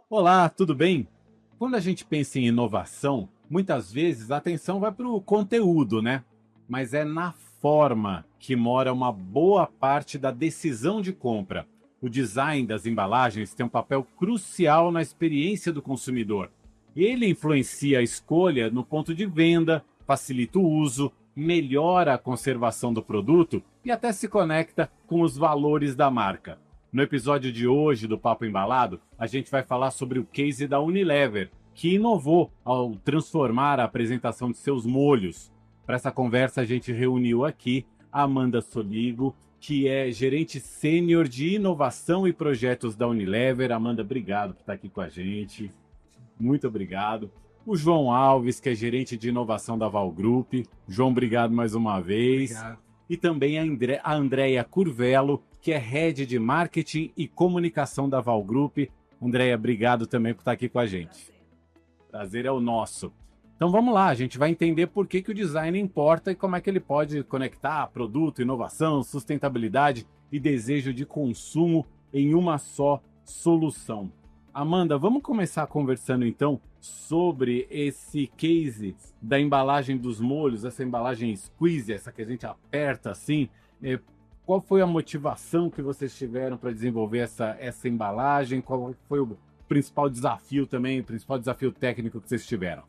Olá, tudo bem? Quando a gente pensa em inovação, muitas vezes a atenção vai para o conteúdo, né? Mas é na forma que mora uma boa parte da decisão de compra. O design das embalagens tem um papel crucial na experiência do consumidor. Ele influencia a escolha no ponto de venda, facilita o uso, melhora a conservação do produto e até se conecta com os valores da marca. No episódio de hoje do Papo Embalado, a gente vai falar sobre o case da Unilever, que inovou ao transformar a apresentação de seus molhos. Para essa conversa, a gente reuniu aqui a Amanda Soligo, que é gerente sênior de inovação e projetos da Unilever. Amanda, obrigado por estar aqui com a gente. Muito obrigado. O João Alves, que é gerente de inovação da Val Group. João, obrigado mais uma vez. Obrigado. E também a Andréia Curvelo, que é Head de Marketing e Comunicação da Val Group. Andréia, obrigado também por estar aqui com a gente. Prazer é o nosso. Então vamos lá, a gente vai entender por que o design importa e como é que ele pode conectar produto, inovação, sustentabilidade e desejo de consumo em uma só solução. Amanda, vamos começar conversando então sobre esse case da embalagem dos molhos, essa embalagem squeeze, essa que a gente aperta assim. Qual foi a motivação que vocês tiveram para desenvolver essa embalagem? Qual foi o principal desafio também, o principal desafio técnico que vocês tiveram?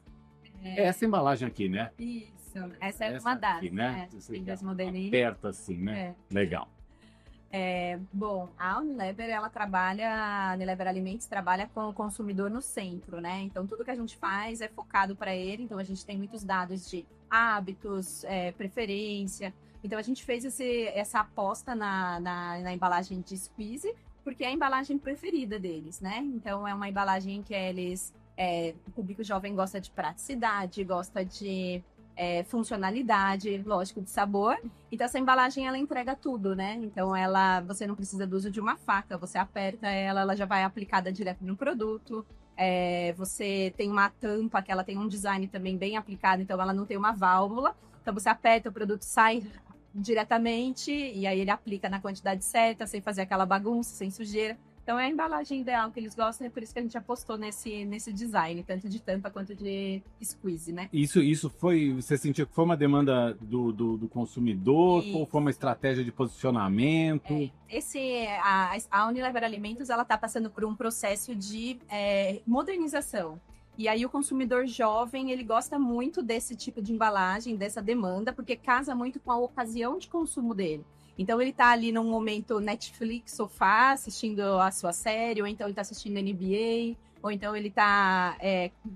Essa embalagem aqui, né? Isso, essa é uma das, aqui, né? Tem dois modelinhos. Aperta assim, né? Legal. Bom, a Unilever, a Unilever Alimentos trabalha com o consumidor no centro, né? Então, tudo que a gente faz é focado para ele. Então, a gente tem muitos dados de hábitos, preferência. Então, a gente fez essa aposta na embalagem de squeeze, porque é a embalagem preferida deles, né? Então, é uma embalagem que o público jovem gosta de praticidade, gosta de funcionalidade, lógico, de sabor. Então, essa embalagem, ela entrega tudo, né? Então, você não precisa do uso de uma faca, você aperta ela já vai aplicada direto no produto. Você tem uma tampa que ela tem um design também bem aplicado, então ela não tem uma válvula. Então, você aperta, o produto sai diretamente e aí ele aplica na quantidade certa, sem fazer aquela bagunça, sem sujeira. Então, é a embalagem ideal que eles gostam, é por isso que a gente apostou nesse design, tanto de tampa quanto de squeeze, né? Isso foi, você sentiu que foi uma demanda do consumidor ou foi uma estratégia de posicionamento? A Unilever Alimentos, ela está passando por um processo de modernização. E aí o consumidor jovem, ele gosta muito desse tipo de embalagem, dessa demanda, porque casa muito com a ocasião de consumo dele. Então, ele tá ali num momento Netflix, sofá, assistindo a sua série, ou então ele tá assistindo NBA, ou então ele tá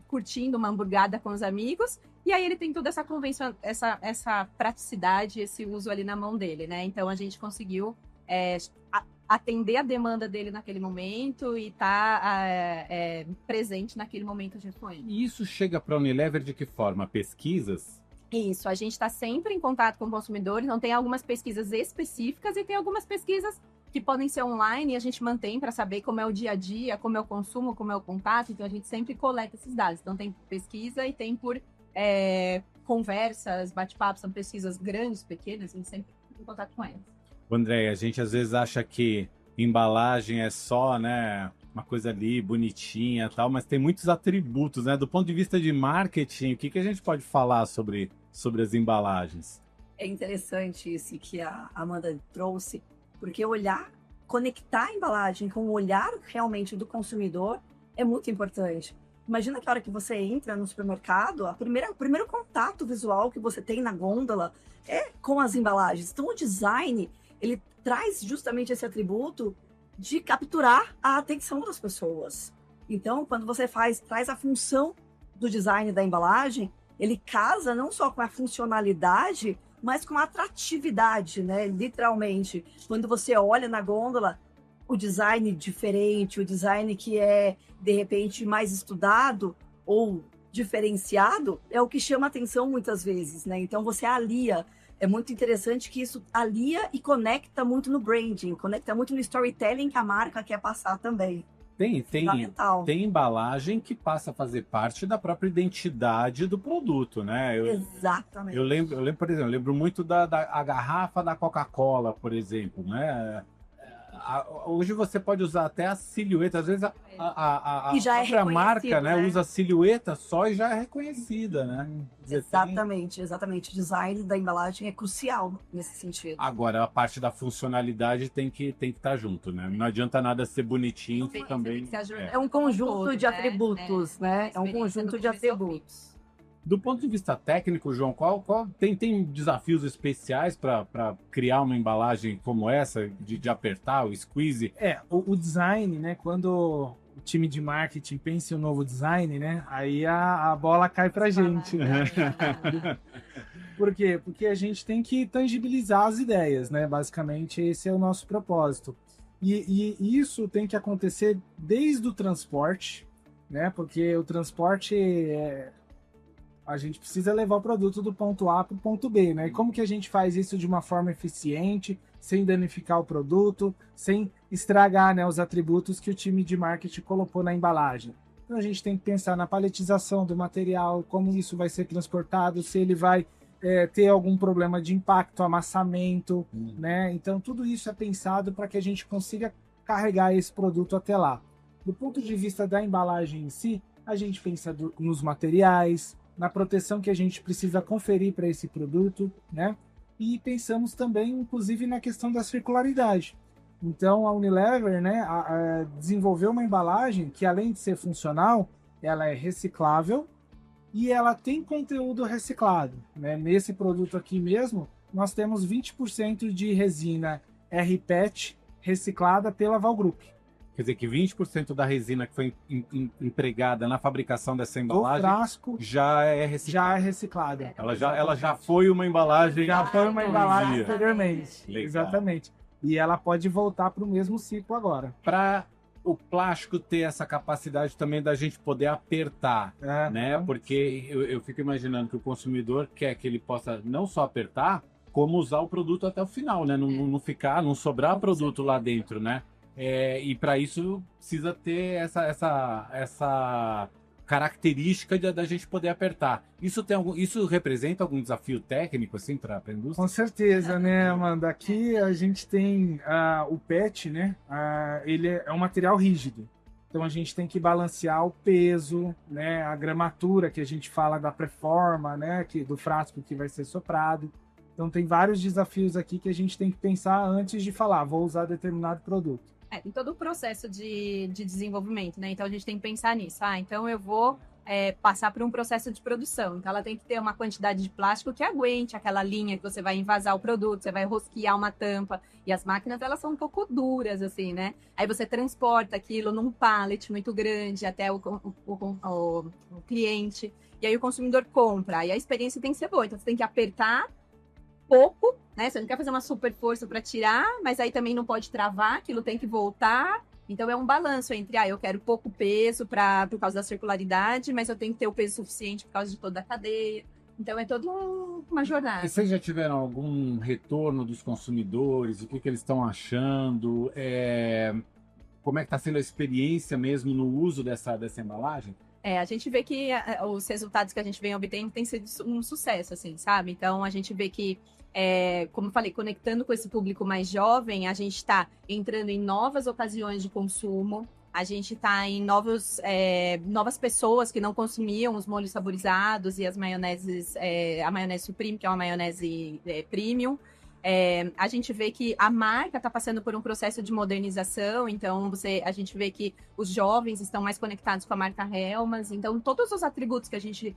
curtindo uma hamburgada com os amigos, e aí ele tem toda essa convenção, essa praticidade, esse uso ali na mão dele, né? Então, a gente conseguiu atender a demanda dele naquele momento e tá presente naquele momento junto com ele. E isso chega para a Unilever de que forma? Pesquisas? Isso, a gente está sempre em contato com o consumidor, então tem algumas pesquisas específicas e tem algumas pesquisas que podem ser online e a gente mantém para saber como é o dia a dia, como é o consumo, como é o contato, então a gente sempre coleta esses dados. Então tem pesquisa e tem por conversas, bate-papos, são pesquisas grandes, pequenas, a gente sempre fica em contato com elas. André, a gente às vezes acha que embalagem é só, né, uma coisa ali bonitinha e tal, mas tem muitos atributos, né? Do ponto de vista de marketing, o que a gente pode falar sobre as embalagens? É interessante isso que a Amanda trouxe, porque conectar a embalagem com o olhar realmente do consumidor é muito importante. Imagina que a hora que você entra no supermercado, o primeiro contato visual que você tem na gôndola é com as embalagens. Então, o design, ele traz justamente esse atributo de capturar a atenção das pessoas. Então, quando você traz a função do design da embalagem, ele casa não só com a funcionalidade, mas com a atratividade, né? Literalmente. Quando você olha na gôndola, o design diferente, o design que é, de repente, mais estudado ou diferenciado, é o que chama atenção muitas vezes, né? Então, você alia é muito interessante que isso alia e conecta muito no branding, conecta muito no storytelling que a marca quer passar também. Fundamental. Tem embalagem que passa a fazer parte da própria identidade do produto, né? Exatamente. Eu lembro, por exemplo, eu lembro muito a garrafa da Coca-Cola, por exemplo, né? Hoje você pode usar até a silhueta, às vezes a E já é própria marca, reconhecido, né, né? usa a silhueta só e já é reconhecida, né? Quer dizer, Exatamente. O design da embalagem é crucial nesse sentido. Agora, a parte da funcionalidade tem que estar junto, né? Não adianta nada ser bonitinho Sim, também. É um conjunto todo, de né? atributos, né? É um Experiência conjunto do de começo ao fim. atributos. Do ponto de vista técnico, João, tem desafios especiais para criar uma embalagem como essa, de apertar, o squeeze? O design, né? Quando o time de marketing pensa em um novo design, né? Aí a bola cai pra gente, né? Por quê? Porque a gente tem que tangibilizar as ideias, né? Basicamente, esse é o nosso propósito. E isso tem que acontecer desde o transporte, né? Porque o transporte a gente precisa levar o produto do ponto A para o ponto B, né? E como que a gente faz isso de uma forma eficiente, sem danificar o produto, sem estragar, né, os atributos que o time de marketing colocou na embalagem? Então a gente tem que pensar na paletização do material, como isso vai ser transportado, se ele vai ter algum problema de impacto, amassamento, né? Então tudo isso é pensado para que a gente consiga carregar esse produto até lá. Do ponto de vista da embalagem em si, a gente pensa nos materiais, na proteção que a gente precisa conferir para esse produto, né? E pensamos também, inclusive, na questão da circularidade. Então, a Unilever, né, desenvolveu uma embalagem que, além de ser funcional, ela é reciclável e ela tem conteúdo reciclado, né? Nesse produto aqui mesmo, nós temos 20% de resina RPET reciclada pela Valgroup. Quer dizer que 20% da resina que foi empregada na fabricação dessa embalagem O frasco já é reciclada. Ela já foi uma embalagem. Já foi uma embalagem dia. anteriormente. Legal. Exatamente. E ela pode voltar para o mesmo ciclo agora. Para o plástico ter essa capacidade também da gente poder apertar, né? Porque eu fico imaginando que o consumidor quer que ele possa não só apertar, como usar o produto até o final, né? Não sobrar produto lá dentro, né? E para isso precisa ter essa característica da gente poder apertar. Isso representa algum desafio técnico assim para a indústria? Com certeza, né, Amanda? Aqui a gente tem o PET, né? Ele é um material rígido. Então a gente tem que balancear o peso, né? A gramatura que a gente fala da preforma, né? Do frasco que vai ser soprado. Então tem vários desafios aqui que a gente tem que pensar antes de falar, vou usar determinado produto. Tem todo o processo de desenvolvimento, né? Então a gente tem que pensar nisso. Então eu vou passar por um processo de produção. Então ela tem que ter uma quantidade de plástico que aguente aquela linha que você vai envasar o produto, você vai rosquear uma tampa. E as máquinas, elas são um pouco duras, assim, né? Aí você transporta aquilo num pallet muito grande até o cliente. E aí o consumidor compra. E a experiência tem que ser boa. Então você tem que apertar pouco, né? Você não quer fazer uma super força para tirar, mas aí também não pode travar, aquilo tem que voltar. Então é um balanço entre, eu quero pouco peso por causa da circularidade, mas eu tenho que ter o peso suficiente por causa de toda a cadeia. Então é toda uma jornada. E vocês já tiveram algum retorno dos consumidores? O que eles estão achando? Como é que está sendo a experiência mesmo no uso dessa embalagem? A gente vê que os resultados que a gente vem obtendo têm sido um sucesso, assim, sabe? Então a gente vê que como eu falei, conectando com esse público mais jovem, a gente está entrando em novas ocasiões de consumo, a gente está em novas pessoas que não consumiam os molhos saborizados e as maioneses, a maionese Supreme, que é uma maionese premium. A gente vê que a marca está passando por um processo de modernização, então a gente vê que os jovens estão mais conectados com a marca Hellmann's, então todos os atributos que a gente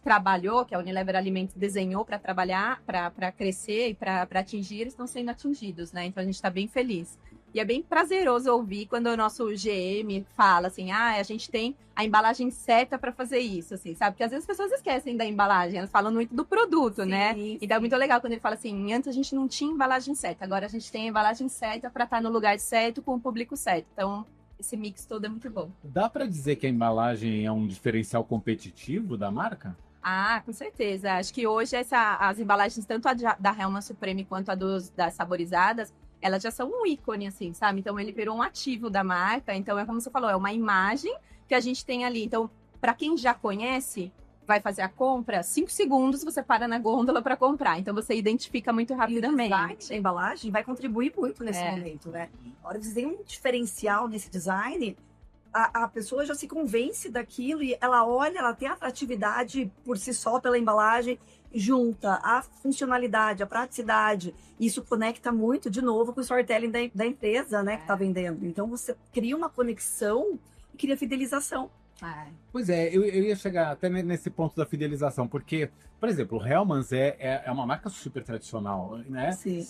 trabalhou, que a Unilever Alimentos desenhou para trabalhar, para crescer e para atingir, eles estão sendo atingidos, né? Então a gente está bem feliz. E é bem prazeroso ouvir quando o nosso GM fala assim, a gente tem a embalagem certa para fazer isso, assim, sabe? Porque às vezes as pessoas esquecem da embalagem, elas falam muito do produto, né? Sim. Então é muito legal quando ele fala assim, antes a gente não tinha embalagem certa, agora a gente tem a embalagem certa para estar no lugar certo, com o público certo. Então, esse mix todo é muito bom. Dá para dizer que a embalagem é um diferencial competitivo da marca? Ah, com certeza. Acho que hoje as embalagens, tanto da Hellmann's Supreme quanto das saborizadas, elas já são um ícone, assim, sabe? Então ele virou um ativo da marca. Então é como você falou, é uma imagem que a gente tem ali. Então, para quem já conhece, vai fazer a compra, 5 segundos você para na gôndola para comprar. Então você identifica muito E o rapidamente. design da embalagem vai contribuir muito nesse É. momento, né? A hora que você tem um diferencial nesse design, a pessoa já se convence daquilo e ela olha, ela tem atratividade por si só pela embalagem, junta a funcionalidade, a praticidade. Isso conecta muito, de novo, com o storytelling da empresa, né, que está vendendo. Então você cria uma conexão e cria fidelização. Pois é, eu ia chegar até nesse ponto da fidelização, porque, por exemplo, o Hellmann's é uma marca super tradicional, né? Sim.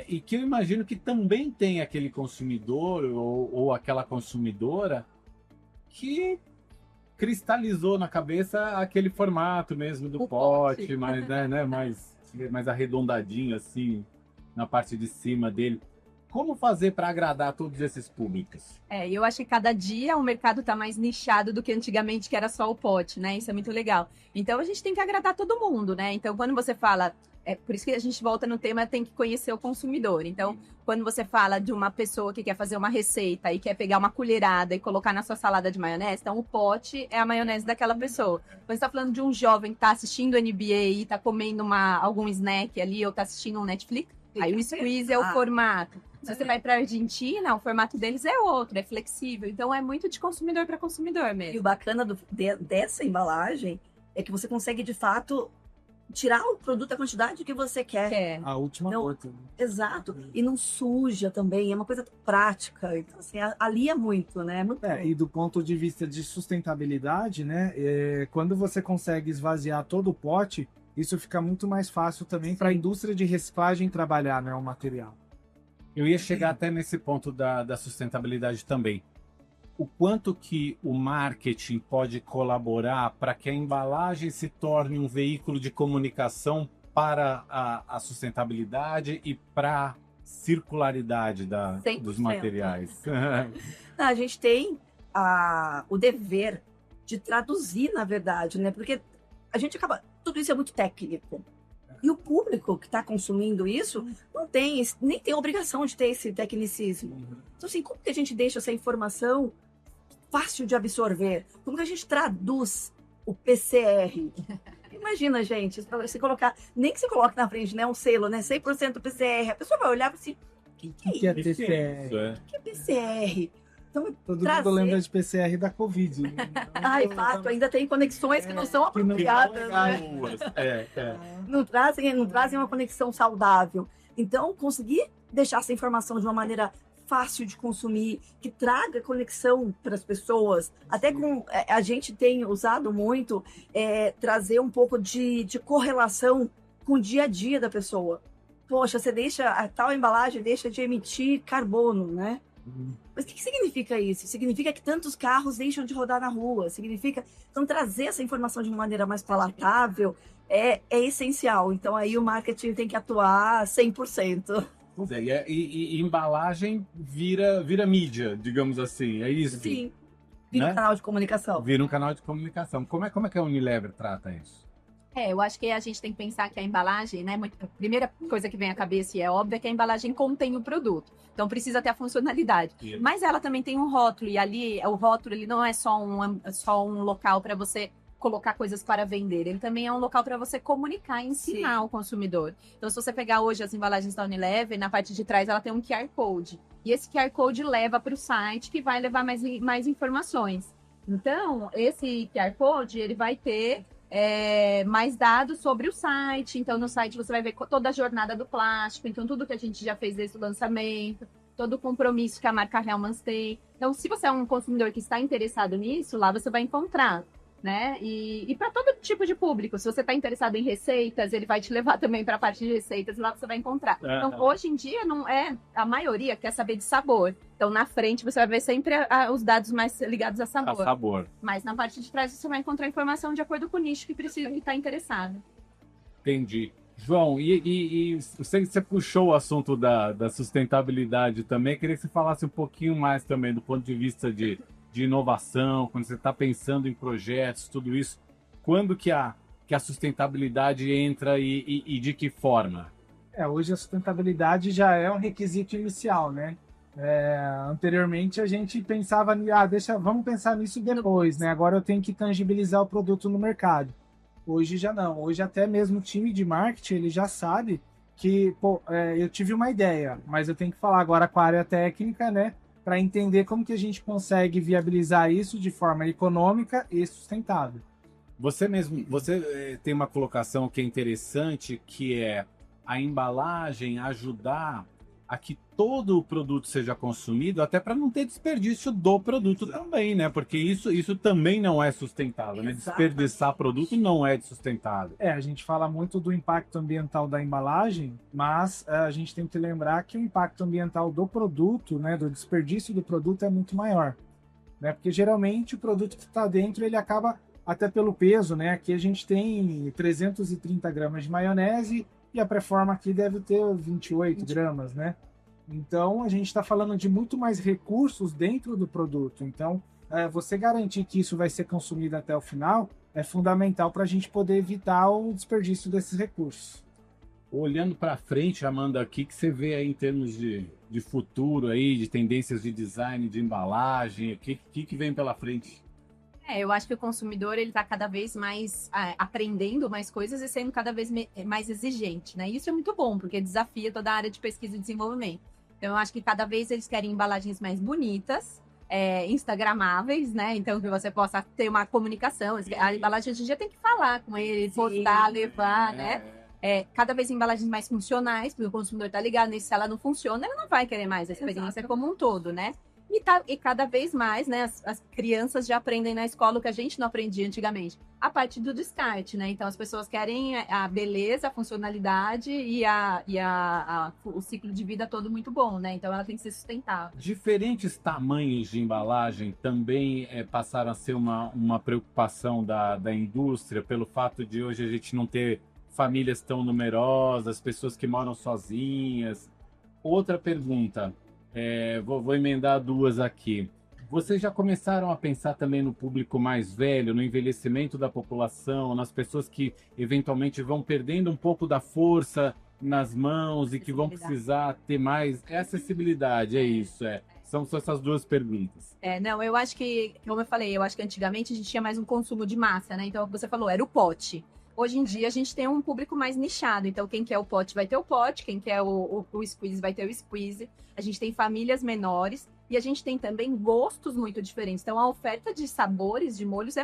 E que eu imagino que também tem aquele consumidor ou aquela consumidora que cristalizou na cabeça aquele formato mesmo do O pote, pote. mais, né, mais arredondadinho assim, na parte de cima dele. Como fazer para agradar todos esses públicos? E eu acho que cada dia o mercado está mais nichado do que antigamente, que era só o pote, né? Isso é muito legal. Então a gente tem que agradar todo mundo, né? Então quando você fala, por isso que a gente volta no tema, tem que conhecer o consumidor. Então, quando você fala de uma pessoa que quer fazer uma receita e quer pegar uma colherada e colocar na sua salada de maionese, então o pote é a maionese daquela pessoa. Quando você está falando de um jovem que está assistindo NBA e está comendo algum snack ali ou está assistindo um Netflix, aí o squeeze é o formato. Se você vai para a Argentina, o formato deles é outro, é flexível. Então é muito de consumidor para consumidor E mesmo. o bacana dessa embalagem é que você consegue, de fato, tirar o produto a quantidade que você quer. A última Não. gota. Né? Exato. E não suja também, é uma coisa prática. Então, assim, alia muito, né? Muito bom. E do ponto de vista de sustentabilidade, né? Quando você consegue esvaziar todo o pote, isso fica muito mais fácil também para a indústria de reciclagem trabalhar, né, o material. Eu ia chegar até nesse ponto da sustentabilidade também. O quanto que o marketing pode colaborar para que a embalagem se torne um veículo de comunicação para a sustentabilidade e para a circularidade 100%. dos materiais? A gente tem o dever de traduzir, na verdade, né? Porque a gente acaba... Tudo isso é muito técnico. E o público que está consumindo isso nem tem obrigação de ter esse tecnicismo. Então, assim, como que a gente deixa essa informação fácil de absorver? Como que a gente traduz o PCR? Imagina, gente, você colocar, nem que você coloque na frente, né, um selo, né, 100% PCR, a pessoa vai olhar e assim, O que é Isso PCR? é. o que é PCR? Então, Todo trazer- mundo lembra de PCR da Covid. Né? Ai, fato, ainda tem conexões que não são que não apropriadas, são né? legais. Não trazem uma conexão saudável. Então, conseguir deixar essa informação de uma maneira fácil de consumir, que traga conexão para as pessoas. Até com a gente tem usado muito trazer um pouco de correlação com o dia a dia da pessoa. Poxa, você deixa a tal embalagem deixa de emitir carbono, né? Mas o que significa isso? Significa que tantos carros deixam de rodar na rua. Significa... Então, trazer essa informação de uma maneira mais palatável é essencial. Então, aí o marketing tem que atuar 100%. Pois é, e embalagem vira mídia, digamos assim, é isso? Sim. Vira Né? um canal de comunicação. Vira um canal de comunicação. Como é que a Unilever trata isso? Eu acho que a gente tem que pensar que a embalagem, né? A primeira coisa que vem à cabeça e é óbvia é que a embalagem contém o produto. Então precisa ter a funcionalidade. Isso. Mas ela também tem um rótulo, e ali o rótulo ele não é só um local para você colocar coisas para vender. Ele também é um local para você comunicar e ensinar ao consumidor. Então, se você pegar hoje as embalagens da Unilever, na parte de trás ela tem um QR Code. E esse QR Code leva para o site, que vai levar mais informações. Então, esse QR Code, ele vai ter mais dados sobre o site. Então, no site você vai ver toda a jornada do plástico. Então, tudo que a gente já fez desde o lançamento, todo o compromisso que a marca Hellmann's tem. Então, se você é um consumidor que está interessado nisso, lá você vai encontrar, né? E para todo tipo de público. Se você está interessado em receitas, ele vai te levar também para a parte de receitas, e lá você vai encontrar. Então, hoje em dia, não é a maioria quer saber de sabor. Então, na frente, você vai ver sempre os dados mais ligados a sabor. A sabor. Mas na parte de trás, você vai encontrar informação de acordo com o nicho que precisa e está interessado. Entendi. João, e você puxou o assunto da sustentabilidade também. Queria que você falasse um pouquinho mais também do ponto de vista de inovação, quando você está pensando em projetos, tudo isso. Quando que a que a sustentabilidade entra e de que forma? Hoje a sustentabilidade já é um requisito inicial, né? Anteriormente a gente pensava, vamos pensar nisso depois, né? Agora eu tenho que tangibilizar o produto no mercado. Hoje já não. Hoje até mesmo o time de marketing, ele já sabe que, eu tive uma ideia, mas eu tenho que falar agora com a área técnica, né? Para entender como que a gente consegue viabilizar isso de forma econômica e sustentável. Você tem uma colocação que é interessante, que é a embalagem ajudar a que todo o produto seja consumido, até para não ter desperdício do produto também, né? Porque isso também não é sustentável, né? Desperdiçar produto não é sustentável. A gente fala muito do impacto ambiental da embalagem, mas a gente tem que lembrar que o impacto ambiental do produto, né, do desperdício do produto é muito maior, né? Porque geralmente o produto que está dentro, ele acaba até pelo peso, né? Aqui a gente tem 330 gramas de maionese e a Preforma aqui deve ter 28 gramas, né? Então, a gente está falando de muito mais recursos dentro do produto. Então, você garantir que isso vai ser consumido até o final é fundamental para a gente poder evitar o desperdício desses recursos. Olhando para frente, Amanda, o que você vê aí em termos de futuro, aí, de tendências de design, de embalagem? O que vem pela frente? Eu acho que o consumidor ele está cada vez mais aprendendo mais coisas e sendo cada vez mais exigente, né? Isso é muito bom, porque desafia toda a área de pesquisa e desenvolvimento. Então, eu acho que cada vez eles querem embalagens mais bonitas, instagramáveis, né? Então, que você possa ter uma comunicação. A embalagem hoje em dia tem que falar com ele, postar, levar, né? Cada vez embalagens mais funcionais, porque o consumidor está ligado nisso. Se ela não funciona, ele não vai querer mais a experiência como um todo, né? E cada vez mais, né, as crianças já aprendem na escola o que a gente não aprendia antigamente, a parte do descarte, né? Então as pessoas querem a beleza, a funcionalidade e o ciclo de vida todo muito bom, né? Então ela tem que ser sustentável. Diferentes tamanhos de embalagem também passaram a ser uma preocupação da indústria, pelo fato de hoje a gente não ter famílias tão numerosas, pessoas que moram sozinhas. Outra pergunta. Vou emendar duas aqui. Vocês já começaram a pensar também no público mais velho, no envelhecimento da população, nas pessoas que eventualmente vão perdendo um pouco da força nas mãos e que vão precisar ter mais acessibilidade? É isso, São essas duas perguntas. Não, eu acho que, como eu falei, eu acho que antigamente a gente tinha mais um consumo de massa, né? Então, você falou, era o pote. Hoje em dia a gente tem um público mais nichado, então quem quer o pote vai ter o pote, quem quer o squeeze vai ter o squeeze. A gente tem famílias menores e a gente tem também gostos muito diferentes. Então a oferta de sabores, de molhos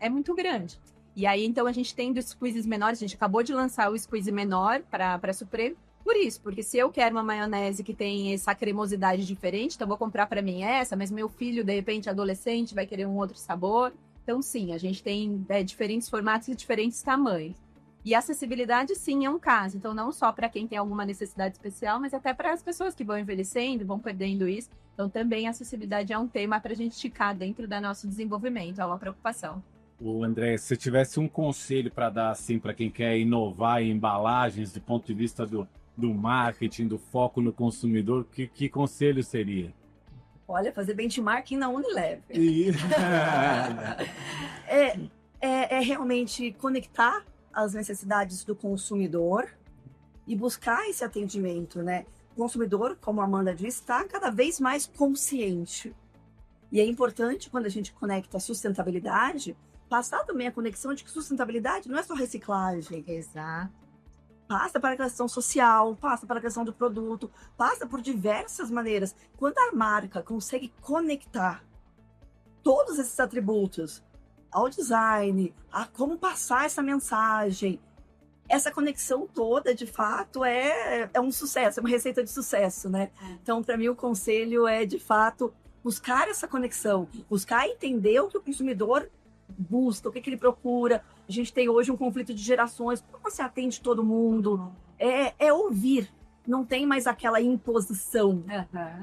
é muito grande. E aí então a gente tem dos squeezes menores, a gente acabou de lançar o squeeze menor para Supremo. Por isso, porque se eu quero uma maionese que tem essa cremosidade diferente, então eu vou comprar para mim essa, mas meu filho, de repente, adolescente, vai querer um outro sabor. Então, sim, a gente tem diferentes formatos e diferentes tamanhos. E acessibilidade, sim, é um caso. Então, não só para quem tem alguma necessidade especial, mas até para as pessoas que vão envelhecendo, vão perdendo isso. Então, também a acessibilidade é um tema para a gente esticar dentro do nosso desenvolvimento, é uma preocupação. André, se tivesse um conselho para dar assim para quem quer inovar em embalagens, do ponto de vista do marketing, do foco no consumidor, que conselho seria? Olha, fazer benchmarking na Unilever. Realmente conectar as necessidades do consumidor e buscar esse atendimento, né? O consumidor, como a Amanda disse, está cada vez mais consciente. E é importante, quando a gente conecta a sustentabilidade, passar também a conexão de que sustentabilidade não é só reciclagem. Exato. Passa para a questão social, passa para a questão do produto, passa por diversas maneiras. Quando a marca consegue conectar todos esses atributos ao design, a como passar essa mensagem, essa conexão toda, de fato, é um sucesso, é uma receita de sucesso, né? Então, para mim, o conselho é, de fato, buscar essa conexão, buscar entender o que o consumidor busca, o que ele procura. A gente tem hoje um conflito de gerações, como você atende todo mundo? É ouvir, não tem mais aquela imposição,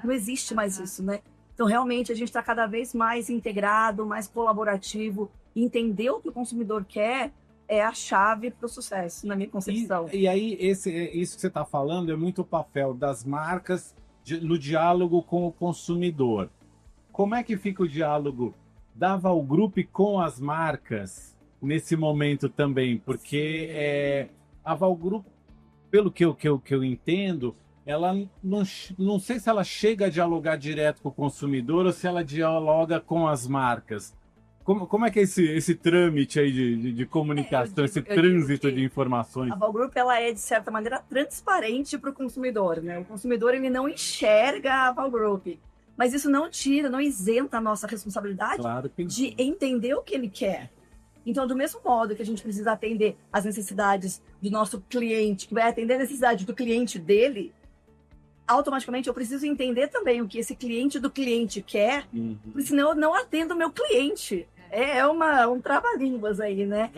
não existe mais isso, né? Então, realmente, a gente está cada vez mais integrado, mais colaborativo, entender o que o consumidor quer é a chave para o sucesso, na minha concepção. E aí, isso que você está falando é muito o papel das marcas no diálogo com o consumidor. Como é que fica o diálogo da Valgroup com as marcas nesse momento também, porque a Val Group, pelo que eu entendo, ela não sei se ela chega a dialogar direto com o consumidor ou se ela dialoga com as marcas. Como é que é esse trâmite aí de comunicação, esse trânsito de informações? A Val Group, ela é, de certa maneira, transparente para o consumidor, né? O consumidor, ele não enxerga a Val Group. Mas isso não tira, não isenta a nossa responsabilidade, Claro que de entender o que ele quer. Então, do mesmo modo que a gente precisa atender as necessidades do nosso cliente, que vai atender a necessidade do cliente dele, automaticamente eu preciso entender também o que esse cliente do cliente quer, porque senão eu não atendo o meu cliente. É um trava-línguas aí, né?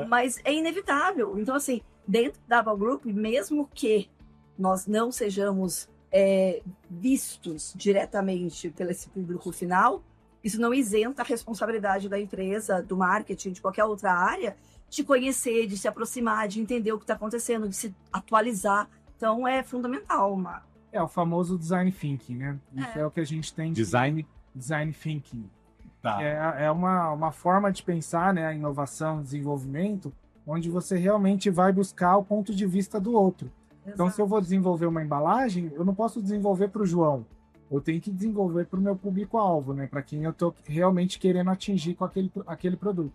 Mas é inevitável. Então, assim, dentro da Val Group, mesmo que nós não sejamos vistos diretamente pelo esse público final, isso não isenta a responsabilidade da empresa, do marketing, de qualquer outra área, de conhecer, de se aproximar, de entender o que está acontecendo, de se atualizar. Então, é fundamental, É o famoso design thinking, né? Isso é o que a gente tem. Design thinking. Tá. É uma forma de pensar, né, a inovação, desenvolvimento, onde você realmente vai buscar o ponto de vista do outro. Então, se eu vou desenvolver uma embalagem, eu não posso desenvolver para o João. Eu tenho que desenvolver para o meu público-alvo, né? Para quem eu estou realmente querendo atingir com aquele produto.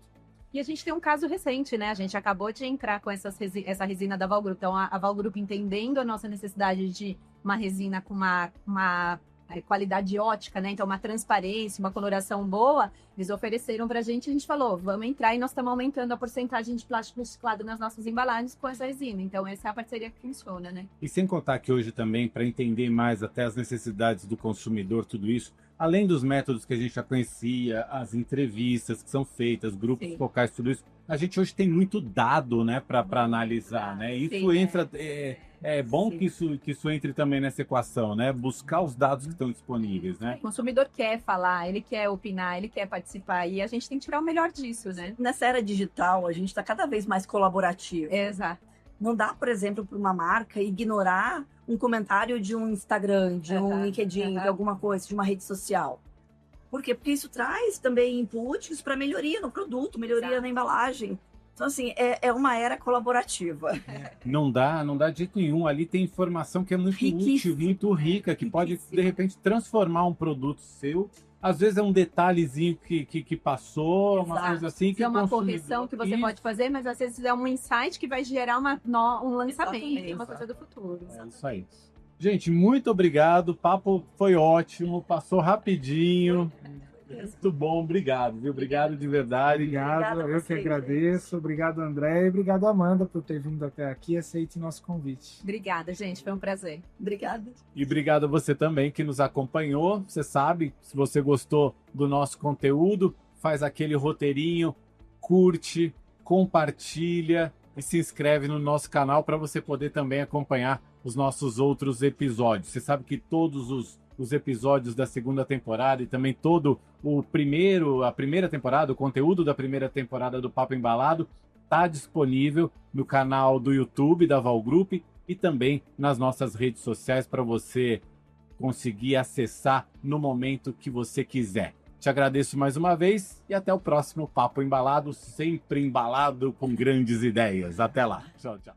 E a gente tem um caso recente, né? A gente acabou de entrar com essa resina da Val Group. Então, a Val Group, entendendo a nossa necessidade de uma resina com uma qualidade ótica, né? Então, uma transparência, uma coloração boa, eles ofereceram pra gente e a gente falou, vamos entrar, e nós estamos aumentando a porcentagem de plástico reciclado nas nossas embalagens com essa resina. Então, essa é a parceria que funciona, né? E sem contar que hoje também, para entender mais até as necessidades do consumidor, tudo isso, além dos métodos que a gente já conhecia, as entrevistas que são feitas, grupos focais, tudo isso, a gente hoje tem muito dado, né, para analisar, né? Isso entra... É bom que isso entre também nessa equação, né? Buscar os dados que estão disponíveis, né? O consumidor quer falar, ele quer opinar, ele quer participar, e a gente tem que tirar o melhor disso, né? Nessa era digital, a gente está cada vez mais colaborativo. Exato. Não dá, por exemplo, para uma marca ignorar um comentário de um Instagram, de um LinkedIn, de alguma coisa, de uma rede social. Por quê? Porque isso traz também inputs para melhoria no produto, melhoria na embalagem. Então, assim, é uma era colaborativa. Não dá de jeito nenhum. Ali tem informação que é muito útil, muito rica, que pode, de repente, transformar um produto seu. Às vezes é um detalhezinho que passou, uma coisa assim. Que é uma correção que você pode fazer, mas às vezes é um insight que vai gerar um lançamento, uma coisa do futuro. É isso aí. Gente, muito obrigado. O papo foi ótimo, passou rapidinho. Muito bom, obrigado, viu? Obrigado de verdade. Obrigado, eu que agradeço. Obrigado, André, e obrigado, Amanda, por ter vindo até aqui e aceite nosso convite. Obrigada, gente, foi um prazer. Obrigada. E obrigado a você também que nos acompanhou. Você sabe, se você gostou do nosso conteúdo, faz aquele roteirinho, curte, compartilha e se inscreve no nosso canal para você poder também acompanhar os nossos outros episódios. Você sabe que todos os episódios da segunda temporada e também a primeira temporada, o conteúdo da primeira temporada do Papo Embalado está disponível no canal do YouTube da Val Group e também nas nossas redes sociais para você conseguir acessar no momento que você quiser. Te agradeço mais uma vez e até o próximo Papo Embalado, sempre embalado com grandes ideias. Até lá. Tchau, tchau.